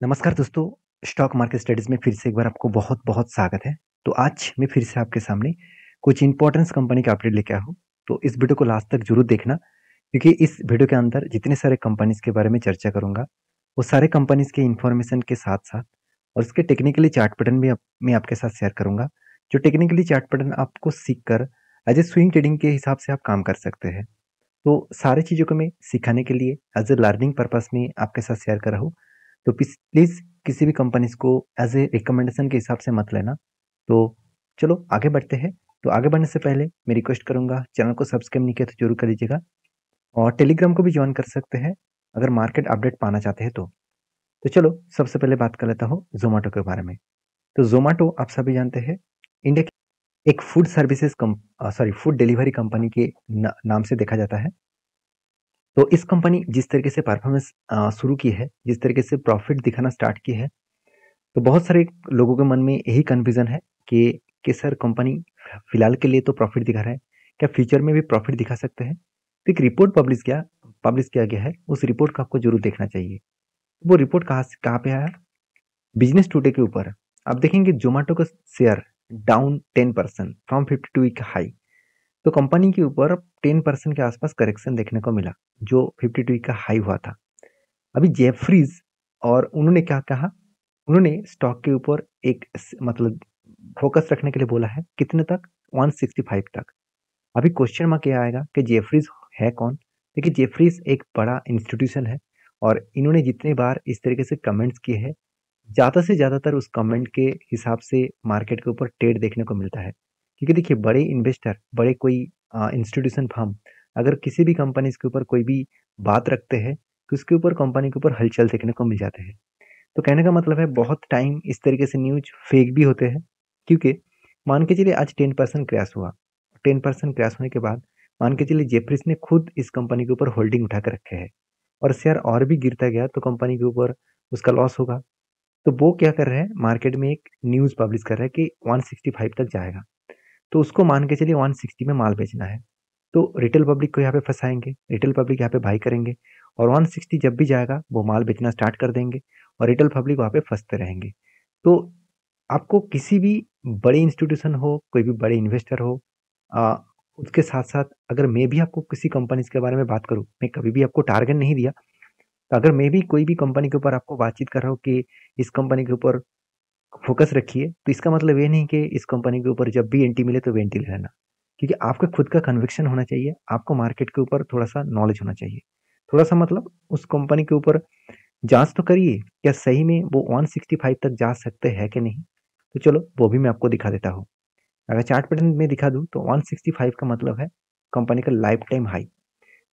नमस्कार दोस्तों, stock market studies में फिर से एक बार आपको बहुत-बहुत स्वागत है। तो आज मैं फिर से आपके सामने कुछ इम्पोर्टेंस कंपनी का अपडेट लेके आया हूँ। तो इस वीडियो को लास्ट तक ज़रूर देखना, क्योंकि इस वीडियो के अंदर जितने सारे कंपनीज़ के बारे में चर्चा करूँगा, वो सारे कंपनीज़ के इन्फॉर्मेशन के साथ-साथ और उसके टेक्निकली चार्ट पैटर्न भी मैं आपके साथ शेयर करूँगा। जो टेक्निकली चार्ट पैटर्न आपको सीख कर एज़ ए स्विंग ट्रेडिंग के हिसाब से आप काम कर सकते हैं। तो सारी चीज़ों को मैं सिखाने के लिए एज़ ए लर्निंग पर्पज़ में आपके साथ शेयर कर रहा हूँ। तो प्लीज़ किसी भी कंपनीज़ को एज़ ए रिकमेंडेशन के हिसाब से मत लेना। तो चलो आगे बढ़ते हैं। तो आगे बढ़ने से पहले मैं रिक्वेस्ट करूँगा, चैनल को सब्सक्राइब नहीं किया तो ज़रूर कर लीजिएगा और टेलीग्राम को भी जॉइन कर सकते हैं अगर मार्केट अपडेट पाना चाहते हैं तो। तो चलो सबसे पहले बात कर लेता हूँ ज़ोमैटो के बारे में। तो ज़ोमैटो आप सभी जानते हैं इंडिया की एक फूड डिलीवरी कंपनी के नाम से देखा जाता है। तो इस कंपनी जिस तरीके से परफॉर्मेंस शुरू की है, जिस तरीके से प्रॉफिट दिखाना स्टार्ट की है, तो बहुत सारे लोगों के मन में यही कन्फ्यूज़न है कि सर कंपनी फिलहाल के लिए तो प्रॉफिट दिखा रहा है, क्या फ्यूचर में भी प्रॉफिट दिखा सकते हैं? तो एक रिपोर्ट पब्लिश किया गया है, उस रिपोर्ट को आपको ज़रूर देखना चाहिए। वो रिपोर्ट कहाँ पे आया? बिज़नेस टुडे के ऊपर। आप देखेंगे ज़ोमैटो का share down 10% from 52 week high. तो कंपनी के ऊपर 10% के आसपास करेक्शन देखने को मिला, जो 52 वीक का हाई हुआ था। अभी जेफरीज और उन्होंने क्या कहा, उन्होंने स्टॉक के ऊपर एक मतलब फोकस रखने के लिए बोला है, कितने तक? 165 तक। अभी क्वेश्चन मार्क ये आएगा कि जेफरीज है कौन? देखिए जेफरीज एक बड़ा इंस्टीट्यूशन है और इन्होंने जितने बार इस तरीके से कमेंट्स किए हैं, ज़्यादा से ज़्यादातर उस कमेंट के हिसाब से मार्केट के ऊपर ट्रेड देखने को मिलता है। क्योंकि देखिए बड़े इन्वेस्टर, बड़े कोई इंस्टीट्यूशन फर्म अगर किसी भी कंपनी के ऊपर कोई भी बात रखते हैं, तो उसके ऊपर कंपनी के ऊपर हलचल देखने को मिल जाते हैं। तो कहने का मतलब है बहुत टाइम इस तरीके से न्यूज़ फेक भी होते हैं, क्योंकि मान के चलिए आज 10% क्रैश हुआ। 10% क्रैश होने के बाद मान के चलिए जेफरीज ने खुद इस कंपनी के ऊपर होल्डिंग उठा के रखे हैं और शेयर और भी गिरता गया तो कंपनी के ऊपर उसका लॉस होगा। तो वो क्या कर रहे हैं, मार्केट में एक न्यूज़ पब्लिश कर रहा है कि 165 तक जाएगा। तो उसको मान के चलिए 160 में माल बेचना है। तो रिटेल पब्लिक को यहाँ पे फँसाएँगे, रिटेल पब्लिक यहाँ पे बाई करेंगे और 160 जब भी जाएगा वो माल बेचना स्टार्ट कर देंगे और रिटेल पब्लिक वहाँ पे फँसते रहेंगे। तो आपको किसी भी बड़े इंस्टीट्यूशन हो, कोई भी बड़े इन्वेस्टर हो, अ, उसके साथ-साथ अगर मैं भी आपको किसी कंपनीज़ के बारे में बात करूँ, मैं कभी भी आपको टारगेट नहीं दिया। तो अगर मैं भी कोई भी कंपनी के ऊपर आपको बातचीत कर रहा हूँ कि इस कंपनी के ऊपर फ़ोकस रखिए, तो इसका मतलब ये नहीं कि इस कंपनी के ऊपर जब भी एंट्री मिले तो एंट्री ले लेना। क्योंकि आपका खुद का कन्विक्शन होना चाहिए, आपको मार्केट के ऊपर थोड़ा-सा नॉलेज होना चाहिए। थोड़ा-सा मतलब उस कंपनी के ऊपर जाँच तो करिए, क्या सही में वो 165 तक जा सकते हैं कि नहीं? तो चलो वो भी मैं आपको दिखा देता हूँ। अगर चार्ट पैटर्न में दिखा दूँ तो 165 का मतलब है कंपनी का लाइफ टाइम हाई।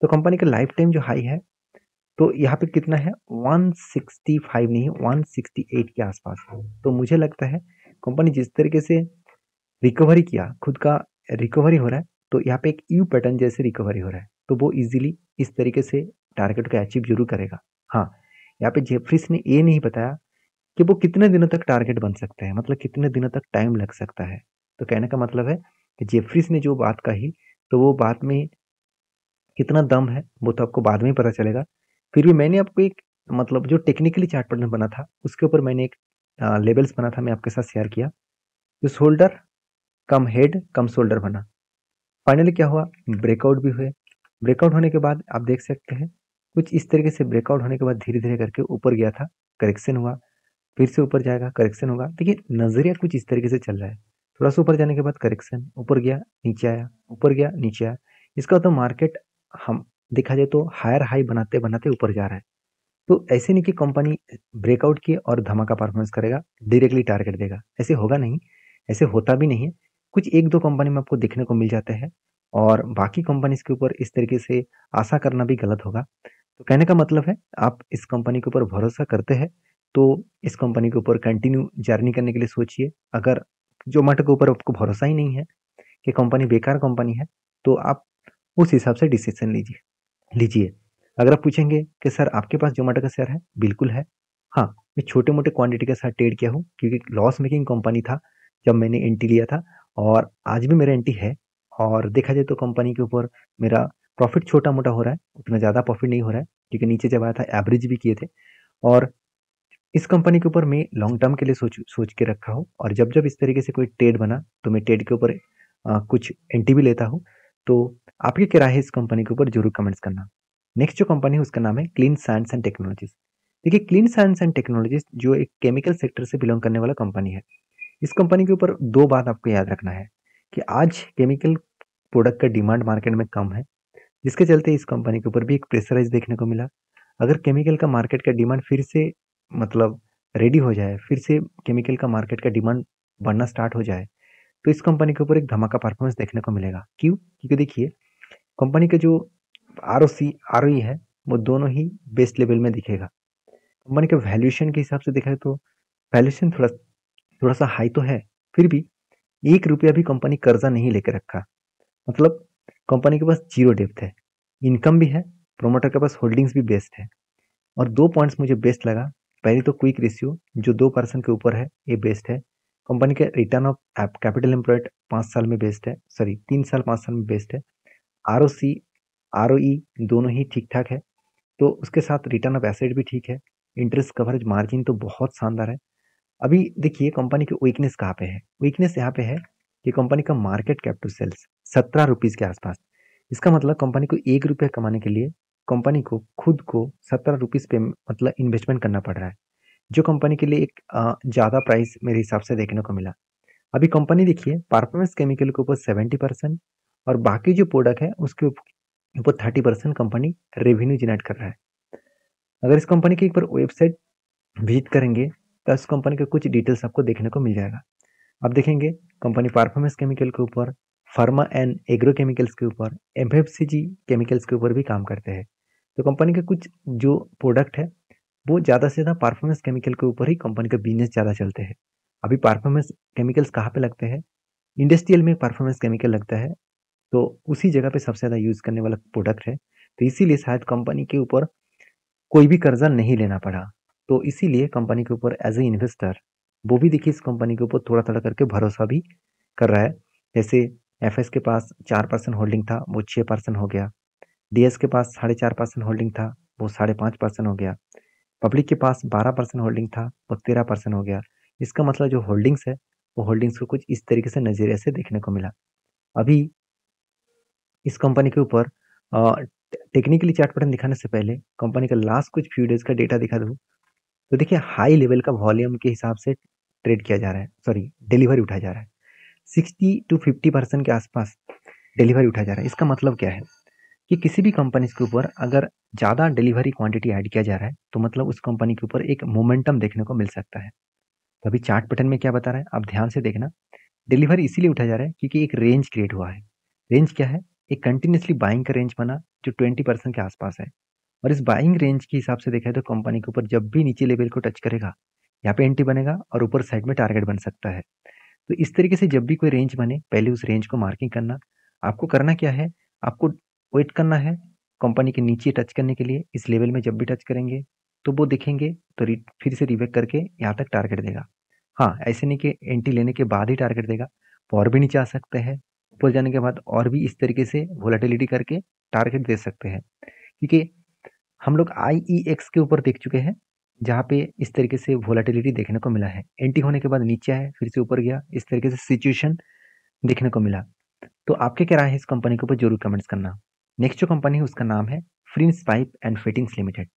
तो कंपनी का लाइफ टाइम जो हाई है, तो यहाँ पे कितना है? 165 नहीं, 168 के आसपास है। तो मुझे लगता है कंपनी जिस तरीके से रिकवरी किया, खुद का रिकवरी हो रहा है, तो यहाँ पे एक यू पैटर्न जैसे रिकवरी हो रहा है, तो वो ईज़िली इस तरीके से टारगेट को अचीव ज़रूर करेगा। हाँ, यहाँ पे जेफरीज ने ये नहीं बताया कि वो कितने दिनों तक टारगेट बन सकते हैं, मतलब कितने दिनों तक टाइम लग सकता है। तो कहने का मतलब है कि जेफरीज ने जो बात कही, तो वो बात में कितना दम है, वो तो आपको बाद में ही पता चलेगा। फिर भी मैंने आपको एक मतलब जो टेक्निकली चार्ट पैटर्न बना था, उसके ऊपर मैंने एक लेवल्स बना था, मैं आपके साथ शेयर किया। जो शोल्डर कम हेड कम शोल्डर बना। फाइनली क्या हुआ? ब्रेकआउट भी हुए। ब्रेकआउट होने के बाद आप देख सकते हैं, कुछ इस तरीके से ब्रेकआउट होने के बाद धीरे-धीरे करके ऊपर गया था, करेक्शन हुआ, फिर से ऊपर जाएगा, करेक्शन होगा। देखिए, नज़रिया कुछ इस तरीके से चल रहा है। थोड़ा-सा ऊपर जाने के बाद करेक्शन, ऊपर गया, नीचे आया, ऊपर गया, नीचे आया। इसका तो मार्केट हम देखा जाए तो हायर हाई बनाते-बनाते ऊपर जा रहा है। तो ऐसे नहीं कि कंपनी ब्रेकआउट किए और धमाका परफॉर्मेंस करेगा, डायरेक्टली टारगेट देगा, ऐसे होगा नहीं, ऐसे होता भी नहीं है। कुछ 1-2 कंपनी में आपको देखने को मिल जाते हैं और बाकी कंपनीज़ के ऊपर इस तरीके से आशा करना भी गलत होगा। तो कहने का मतलब है, आप इस कंपनी के ऊपर भरोसा करते हैं, तो इस कंपनी के ऊपर कंटिन्यू जर्नी करने के लिए सोचिए। अगर ज़ोमैटो के ऊपर आपको भरोसा ही नहीं है कि कंपनी बेकार कंपनी है, तो आप उस हिसाब से डिसीज़न लीजिए। अगर आप पूछेंगे कि सर आपके पास ज़ोमैटो का शेयर है? बिल्कुल है। हाँ, मैं छोटे-मोटे क्वांटिटी के साथ ट्रेड किया हूँ क्योंकि लॉस मेकिंग कंपनी था जब मैंने एंट्री लिया था और आज भी मेरा एंट्री है और देखा जाए तो कंपनी के ऊपर मेरा प्रॉफ़िट छोटा-मोटा हो रहा है, उतना ज़्यादा प्रॉफ़िट नहीं हो रहा है क्योंकि नीचे जब आया था एवरेज भी किए थे और इस कंपनी के ऊपर मैं लॉन्ग टर्म के लिए सोच सोच के रखा हूँ, और जब जब इस तरीके से कोई ट्रेड बना तो मैं ट्रेड के ऊपर कुछ एंट्री भी लेता हूँ। तो आपकी क्या राय है इस कंपनी के ऊपर, जरूर कमेंट्स करना। नेक्स्ट जो कंपनी है उसका नाम है क्लीन साइंस एंड टेक्नोलॉजीज। देखिए, क्लीन साइंस एंड टेक्नोलॉजीज जो एक केमिकल सेक्टर से बिलोंग करने वाला कंपनी है। इस कंपनी के ऊपर दो बात आपको याद रखना है कि आज केमिकल प्रोडक्ट का डिमांड मार्केट में कम है, जिसके चलते इस कंपनी के ऊपर भी एक प्रेशराइज देखने को मिला। अगर केमिकल का मार्केट का डिमांड फिर से मतलब रेडी हो जाए, फिर से केमिकल का मार्केट का डिमांड बढ़ना स्टार्ट हो जाए, तो इस कंपनी के ऊपर एक धमाका परफॉर्मेंस देखने को मिलेगा। क्यों? क्योंकि देखिए, कंपनी का जो आरओसी आरओई है वो दोनों ही बेस्ट लेवल में दिखेगा। कंपनी के वैल्यूएशन के हिसाब से देखा है तो वैल्यूएशन थोड़ा थोड़ा सा हाई तो है, फिर भी 1 रुपया भी कंपनी कर्जा नहीं लेकर रखा। मतलब कंपनी के पास जीरो डेप्थ है, इनकम भी है, प्रोमोटर के पास होल्डिंग्स भी बेस्ट है। और दो पॉइंट्स मुझे बेस्ट लगा। पहली तो क्विक रेशियो जो 2% के ऊपर है, ये बेस्ट है। कंपनी के रिटर्न ऑफ कैपिटल एम्प्लॉयड 5 साल में बेस्ट है, सॉरी 3 साल 5 साल में बेस्ट है। आरओसी आरओई दोनों ही ठीक ठाक है। तो उसके साथ रिटर्न ऑफ एसेट भी ठीक है। इंटरेस्ट कवरेज मार्जिन तो बहुत शानदार है। अभी देखिए कंपनी की वीकनेस कहाँ पे है। वीकनेस यहाँ पे है कि कंपनी का market cap to sales 17 rupees के आसपास। इसका मतलब कंपनी को 1 रुपया कमाने के लिए कंपनी को खुद को 17 रुपीज पे मतलब इन्वेस्टमेंट करना पड़ रहा है, जो कंपनी के लिए एक ज्यादा प्राइस मेरे हिसाब से देखने को मिला। अभी कंपनी देखिए परफॉर्मेंस केमिकल के ऊपर 70% और बाकी जो प्रोडक्ट है उसके ऊपर 30% कंपनी रेवेन्यू जनरेट कर रहा है। अगर इस कंपनी की एक बार वेबसाइट विजिट करेंगे तो इस कंपनी का कुछ डिटेल्स आपको देखने को मिल जाएगा। आप देखेंगे कंपनी परफॉर्मेंस केमिकल के ऊपर, फार्मा एंड एग्रो केमिकल्स के ऊपर, एफएफसीजी केमिकल्स के ऊपर भी काम करते हैं। तो कंपनी के कुछ जो प्रोडक्ट है वो ज़्यादा से ज़्यादा परफॉर्मेंस केमिकल के ऊपर ही कंपनी का बिजनेस ज़्यादा चलते हैं। अभी परफॉर्मेंस केमिकल्स कहाँ पे लगते हैं? इंडस्ट्रियल में परफॉर्मेंस केमिकल लगता है, तो उसी जगह पे सबसे ज़्यादा यूज़ करने वाला प्रोडक्ट है। तो इसीलिए शायद कंपनी के ऊपर कोई भी कर्जा नहीं लेना पड़ा। तो इसीलिए कंपनी के ऊपर एज ए इन्वेस्टर वो भी देखिए इस कंपनी के ऊपर थोड़ा थोड़ा करके भरोसा भी कर रहा है। जैसे एफएस के पास 4% होल्डिंग था, वो 6% हो गया। डीएस के पास 4.5% होल्डिंग था, वो 5.5% हो गया। पब्लिक के पास 12% होल्डिंग था, वो 13% हो गया। इसका मतलब जो होल्डिंग्स है वो होल्डिंग्स को कुछ इस तरीके से नजरिए से देखने को मिला। अभी इस कंपनी के ऊपर टेक्निकली चार्ट पैटर्न दिखाने से पहले कंपनी का लास्ट कुछ फ्यू डेज का डेटा दिखा दूँ तो देखिए हाई लेवल का वॉल्यूम के हिसाब से ट्रेड किया जा रहा है, सॉरी डिलीवरी उठाया जा रहा है। 60 to 50% के आसपास डिलीवरी उठाया जा रहा है। इसका मतलब क्या है कि किसी भी कंपनी के ऊपर अगर ज़्यादा डिलीवरी क्वांटिटी ऐड किया जा रहा है तो मतलब उस कंपनी के ऊपर एक मोमेंटम देखने को मिल सकता है। तो अभी चार्ट पैटर्न में क्या बता रहा है आप ध्यान से देखना। डिलीवरी इसीलिए उठाया जा रहा है क्योंकि एक रेंज क्रिएट हुआ है। रेंज क्या है? एक कंटिन्यूसली बाइंग का रेंज बना जो 20% के आसपास है। और इस बाइंग रेंज के हिसाब से देखा है तो कंपनी के ऊपर जब भी नीचे लेवल को टच करेगा यहाँ पे एंट्री बनेगा और ऊपर साइड में टारगेट बन सकता है। तो इस तरीके से जब भी कोई रेंज बने पहले उस रेंज को मार्किंग करना। आपको करना क्या है, आपको वेट करना है कंपनी के नीचे टच करने के लिए। इस लेवल में जब भी टच करेंगे तो वो देखेंगे तो फिर से रिवेक करके यहाँ तक टारगेट देगा। हाँ, ऐसे नहीं कि एंट्री लेने के बाद ही टारगेट देगा, और भी नीचे आ सकते हैं, ऊपर जाने के बाद और भी इस तरीके से वोलेटिलिटी करके टारगेट दे सकते हैं। क्योंकि हम लोग IEX के ऊपर देख चुके हैं जहाँ पे इस तरीके से वोलेटिलिटी देखने को मिला है। एंट्री होने के बाद नीचे आया फिर से ऊपर गया, इस तरीके से सिचुएशन देखने को मिला। तो आपके क्या राय है इस कंपनी के ऊपर जरूर कमेंट्स करना। नेक्स्ट जो कंपनी है उसका नाम है Prince pipe and fittings limited.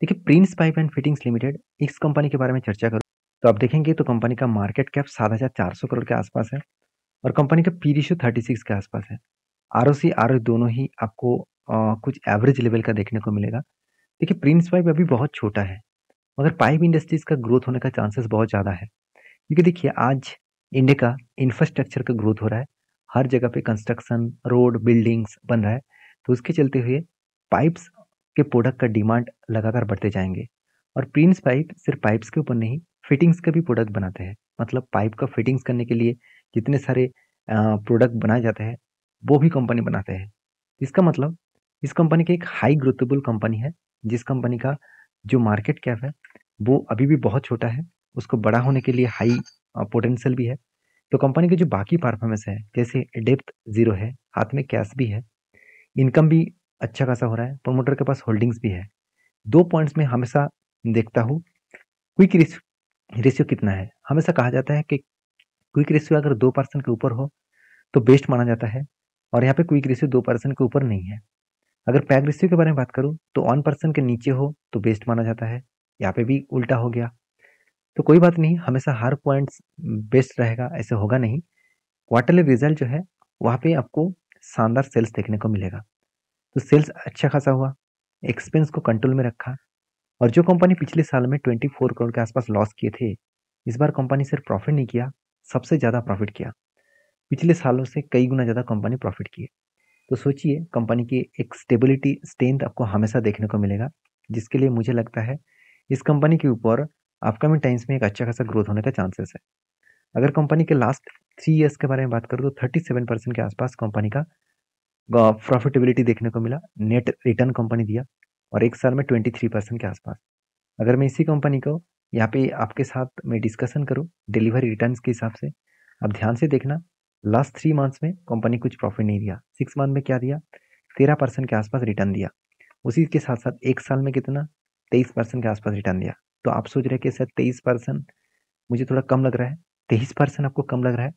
देखिए Prince pipe and fittings limited इस कंपनी के बारे में चर्चा करूँ तो आप देखेंगे तो कंपनी का मार्केट कैप 7,400 करोड़ के आसपास है और कंपनी का पी रेशियो 36 के आसपास है। आरओसी आरओ दोनों ही आपको कुछ एवरेज लेवल का देखने को मिलेगा। देखिए प्रिंस पाइप अभी बहुत छोटा है मगर पाइप इंडस्ट्रीज का ग्रोथ होने का चांसेस बहुत ज़्यादा है। क्योंकि देखिए आज इंडिया का इंफ्रास्ट्रक्चर का ग्रोथ हो रहा है, हर जगह पे कंस्ट्रक्शन रोड बिल्डिंग्स बन रहा है। तो उसके चलते हुए पाइप्स के प्रोडक्ट का डिमांड लगातार बढ़ते जाएंगे। और प्रिंस पाइप सिर्फ पाइप्स के ऊपर नहीं फिटिंग्स का भी प्रोडक्ट बनाते हैं। मतलब पाइप का फिटिंग्स करने के लिए जितने सारे प्रोडक्ट बनाए जाते हैं वो भी कंपनी बनाते हैं। इसका मतलब इस कंपनी की एक हाई ग्रोथेबल कंपनी है, जिस कंपनी का जो मार्केट कैप है वो अभी भी बहुत छोटा है, उसको बड़ा होने के लिए हाई पोटेंशियल भी है। तो कंपनी के जो बाकी परफॉर्मेंस है जैसे डेप्थ जीरो है, हाथ में कैश भी है, इनकम भी अच्छा खासा हो रहा है, प्रमोटर के पास होल्डिंग्स भी है। दो पॉइंट्स में हमेशा देखता हूँ क्विक रेशियो कितना है? हमेशा कहा जाता है कि क्विक रेशियो अगर 2% के ऊपर हो तो बेस्ट माना जाता है, और यहाँ पे क्विक रेशियो 2% के ऊपर नहीं है। अगर पैग रेशियो के बारे में बात करूँ तो 1% के नीचे हो तो बेस्ट माना जाता है। यहाँ पे भी उल्टा हो गया। तो कोई बात नहीं, हमेशा हर पॉइंट्स बेस्ट रहेगा ऐसे होगा नहीं। क्वार्टरली रिजल्ट जो है वहाँ पे आपको शानदार सेल्स देखने को मिलेगा। तो सेल्स अच्छा खासा हुआ, एक्सपेंस को कंट्रोल में रखा, और जो कंपनी पिछले साल में 24 करोड़ के आसपास लॉस किए थे, इस बार कंपनी सिर्फ प्रॉफिट नहीं किया, सबसे ज़्यादा प्रॉफिट किया। पिछले सालों से कई गुना ज़्यादा कंपनी प्रॉफिट की है। तो सोचिए, कंपनी की एक स्टेबिलिटी, स्ट्रेंथ आपको हमेशा देखने को मिलेगा, जिसके लिए मुझे लगता है इस कंपनी के ऊपर अपकमिंग टाइम्स में एक अच्छा खासा ग्रोथ होने का चांसेस है। अगर कंपनी के लास्ट 3 ईयर्स के बारे में बात करूँ तो 37% के आसपास कंपनी का प्रॉफिटेबिलिटी देखने को मिला, नेट रिटर्न कंपनी दिया, और एक साल में 23% के आसपास। अगर मैं इसी कंपनी को यहाँ पे आपके साथ मैं डिस्कशन करूँ डिलीवरी रिटर्न्स के हिसाब से, आप ध्यान से देखना, लास्ट 3 मंथ्स में कंपनी कुछ प्रॉफिट नहीं दिया, 6 मंथ में क्या दिया, 13% के आसपास रिटर्न दिया। उसी के साथ साथ एक साल में कितना, 23% के आसपास रिटर्न दिया। तो आप सोच रहे हैं कि सर 23% मुझे थोड़ा कम लग रहा है, 23% आपको कम लग रहा है।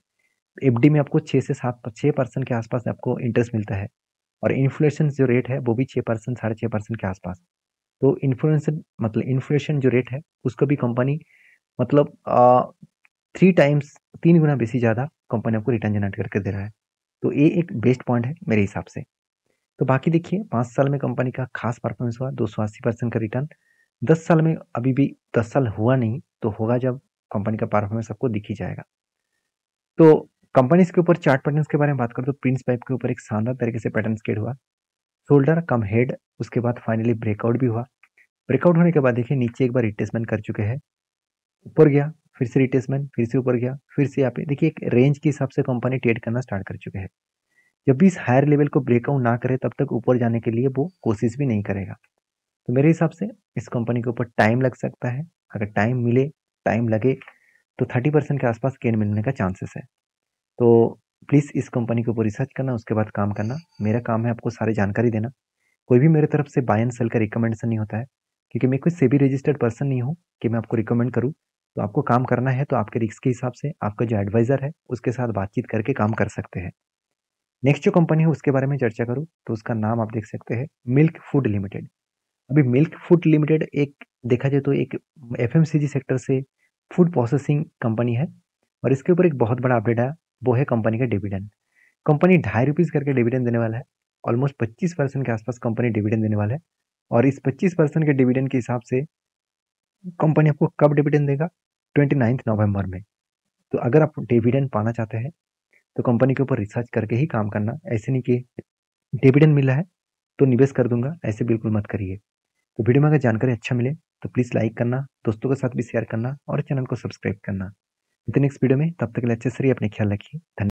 एफडी में आपको 6% के आसपास आपको इंटरेस्ट मिलता है, और इन्फ्लेशन जो रेट है वो भी 6%, 6.5% के आसपास। तो इन्फ्लेशन जो रेट है उसको भी कंपनी मतलब 3 टाइम्स, 3 गुना बेसी ज़्यादा कंपनी आपको रिटर्न जनरेट करके दे रहा है। तो ये एक बेस्ट पॉइंट है मेरे हिसाब से। तो बाकी देखिए, 5 साल में कंपनी का खास परफॉर्मेंस हुआ, 280% का रिटर्न। 10 साल में अभी भी 10 साल हुआ नहीं, तो होगा जब कंपनी का परफॉर्मेंस आपको दिख ही जाएगा। तो कंपनीज के ऊपर चार्ट पैटर्न्स के बारे में बात करें तो प्रिंस पाइप के ऊपर एक शानदार तरीके से पैटर्न क्रिएट हुआ, शोल्डर कम हेड, उसके बाद फाइनली ब्रेकआउट भी हुआ। ब्रेकआउट होने के बाद देखिए नीचे एक बार रिट्रेसमेंट कर चुके हैं, ऊपर गया, फिर से रिट्रेसमेंट, फिर से ऊपर गया, फिर से यहाँ पे देखिए एक रेंज के हिसाब से कंपनी ट्रेड करना स्टार्ट कर चुके हैं। जब भी इस हायर लेवल को ब्रेकआउट ना करे तब तक ऊपर जाने के लिए वो कोशिश भी नहीं करेगा। तो मेरे हिसाब से इस कंपनी के ऊपर टाइम लग सकता है। अगर टाइम मिले, टाइम लगे, तो 30% के आसपास गेन मिलने का चांसेस है। तो प्लीज़ इस कंपनी के ऊपर रिसर्च करना, उसके बाद काम करना। मेरा काम है आपको सारी जानकारी देना। कोई भी मेरे तरफ से बाय एंड सेल का रिकमेंडेशन नहीं होता है, क्योंकि मैं कोई सेबी रजिस्टर्ड पर्सन नहीं हूँ कि मैं आपको रिकमेंड करूँ। तो आपको काम करना है तो आपके रिस्क के हिसाब से आपका जो एडवाइज़र है उसके साथ बातचीत करके काम कर सकते हैं। नेक्स्ट जो कंपनी है उसके बारे में चर्चा करूँ तो उसका नाम आप देख सकते हैं, मिल्क फूड लिमिटेड। अभी मिल्क फूड लिमिटेड एक देखा जाए तो एक एफएमसीजी सेक्टर से फूड प्रोसेसिंग कंपनी है, और इसके ऊपर एक बहुत बड़ा अपडेट आया, वो है कंपनी का डिविडेंड। कंपनी ₹2.5 करके डिविडेंड देने वाला है। ऑलमोस्ट 25% के आसपास कंपनी डिविडेंड देने वाला है, और इस 25% के डिविडेंड के हिसाब से कंपनी आपको कब डिविडेंड देगा, 29 नवंबर में। तो अगर आप डिविडेंड पाना चाहते हैं तो कंपनी के ऊपर रिसर्च करके ही काम करना। ऐसे नहीं कि डिविडेंड मिला है तो निवेश कर दूंगा, ऐसे बिल्कुल मत करिए। तो वीडियो में अगर जानकारी अच्छा मिले तो प्लीज़ लाइक करना, दोस्तों के साथ भी शेयर करना, और चैनल को सब्सक्राइब करना। नेक्स्ट वीडियो में, तब तक के लिए अच्छे से रहिए, अपने ख्याल रखिए। धन्यवाद।